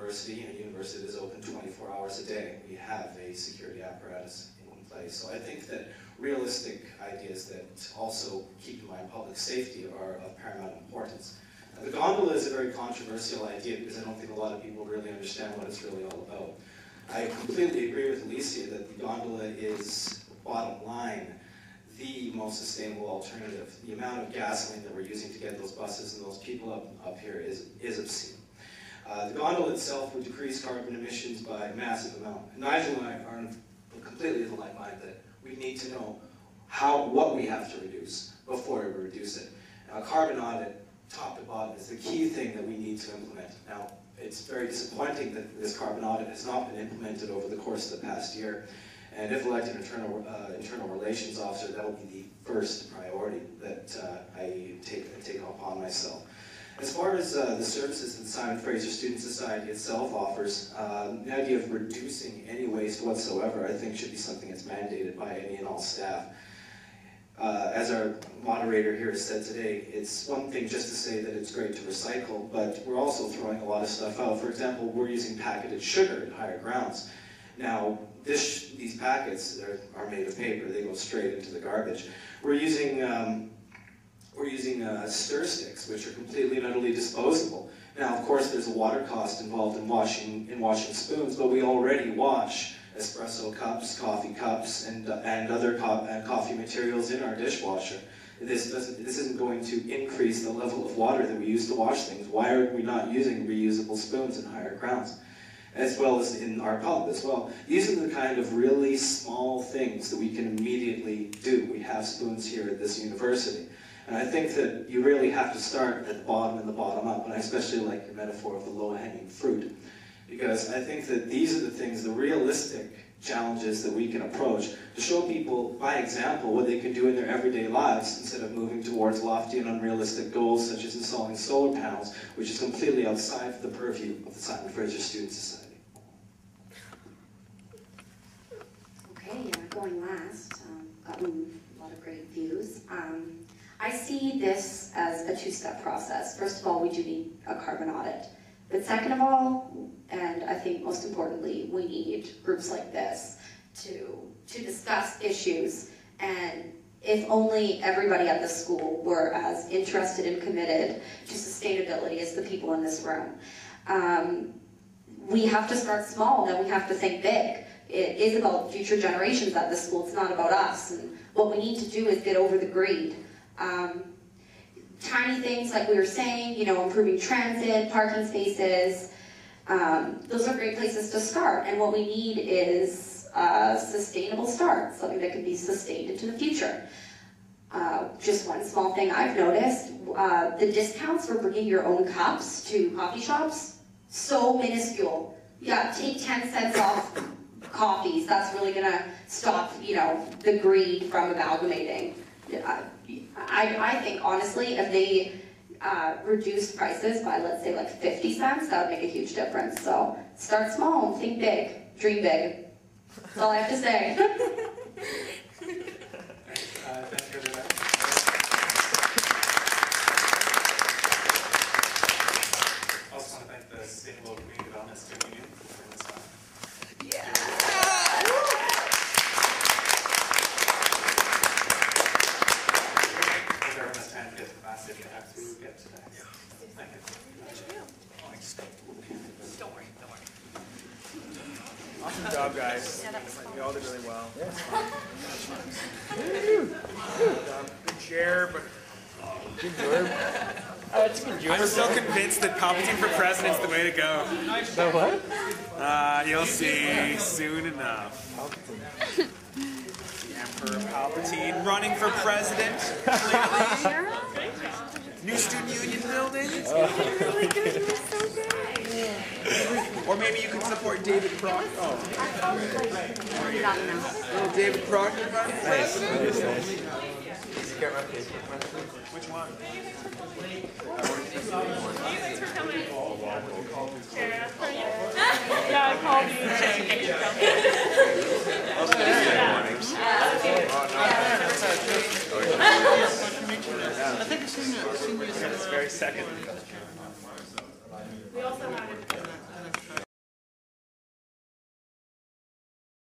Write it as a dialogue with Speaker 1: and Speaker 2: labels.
Speaker 1: university, and a university that is open 24 hours a day. We have a security apparatus in place. So I think that realistic ideas that also keep in mind public safety are of paramount importance. The gondola is a very controversial idea because I don't think a lot of people really understand what it's really all about. I completely agree with Alicia that the gondola is, bottom line, the most sustainable alternative. The amount of gasoline that we're using to get those buses and those people up here is obscene. The gondola itself would decrease carbon emissions by a massive amount. Nigel and I are completely of the like mind that we need to know what we have to reduce before we reduce it. Now, a carbon audit, top to bottom, is the key thing that we need to implement. Now, it's very disappointing that this carbon audit has not been implemented over the course of the past year. And if elected internal relations officer, that will be the first priority that I take upon myself. As far as the services that the Simon Fraser Student Society itself offers, the idea of reducing any waste whatsoever, I think, should be something that's mandated by any and all staff. As our moderator here has said today, it's one thing just to say that it's great to recycle, but we're also throwing a lot of stuff out. For example, we're using packeted sugar at higher grounds. Now, these packets are made of paper. They go straight into the garbage. We're using stir sticks, which are completely and utterly disposable. Now, of course, there's a water cost involved in washing spoons, but we already wash espresso cups, coffee cups, and other coffee materials in our dishwasher. This isn't going to increase the level of water that we use to wash things. Why are we not using reusable spoons in higher grounds? As well as in our pub as well. These are the kind of really small things that we can immediately do. We have spoons here at this university. And I think that you really have to start at the bottom and the bottom up, and I especially like your metaphor of the low-hanging fruit. Because I think that these are the things, the realistic challenges that we can approach to show people, by example, what they can do in their everyday lives instead of moving towards lofty and unrealistic goals such as installing solar panels, which is completely outside the purview of the Simon Fraser Student Society.
Speaker 2: Okay, going last, gotten a lot of great views. I see this as a two-step process. First of all, we do need a carbon audit. But second of all, and I think most importantly, we need groups like this to discuss issues. And if only everybody at the school were as interested and committed to sustainability as the people in this room. We have to start small, then we have to think big. It is about future generations at the school, it's not about us. And what we need to do is get over the greed. Tiny things like we were saying, improving transit, parking spaces, those are great places to start. And what we need is a sustainable start, something that can be sustained into the future. Just one small thing I've noticed, the discounts for bringing your own cups to coffee shops, so minuscule. Yeah, take 10 cents off coffees. That's really going to stop, the greed from amalgamating. I think, honestly, if they reduced prices by, let's say, like 50 cents, that would make a huge difference. So start small, think big, dream big. That's all I have to say.
Speaker 1: I also want to thank the Sustainable Community Development Student Union for bringing this on. Get today. Yeah. Thank you.
Speaker 3: Don't worry.
Speaker 4: Awesome job, guys. You all did really well. Good chair, but good job. I'm still convinced that Palpatine for president's the way to go.
Speaker 5: The what?
Speaker 4: You'll see soon enough.
Speaker 5: Palpatine.
Speaker 4: The Emperor Palpatine running for president. Clearly. New student union building.
Speaker 3: Really good. You were so good.
Speaker 4: Or maybe you could support David Proctor. Oh. Little David Proctor.
Speaker 5: Nice. Nice.
Speaker 4: Get my paper. Which one?
Speaker 3: Thanks for coming. Yeah, I called you. Thanks for coming.
Speaker 4: I think it's very second.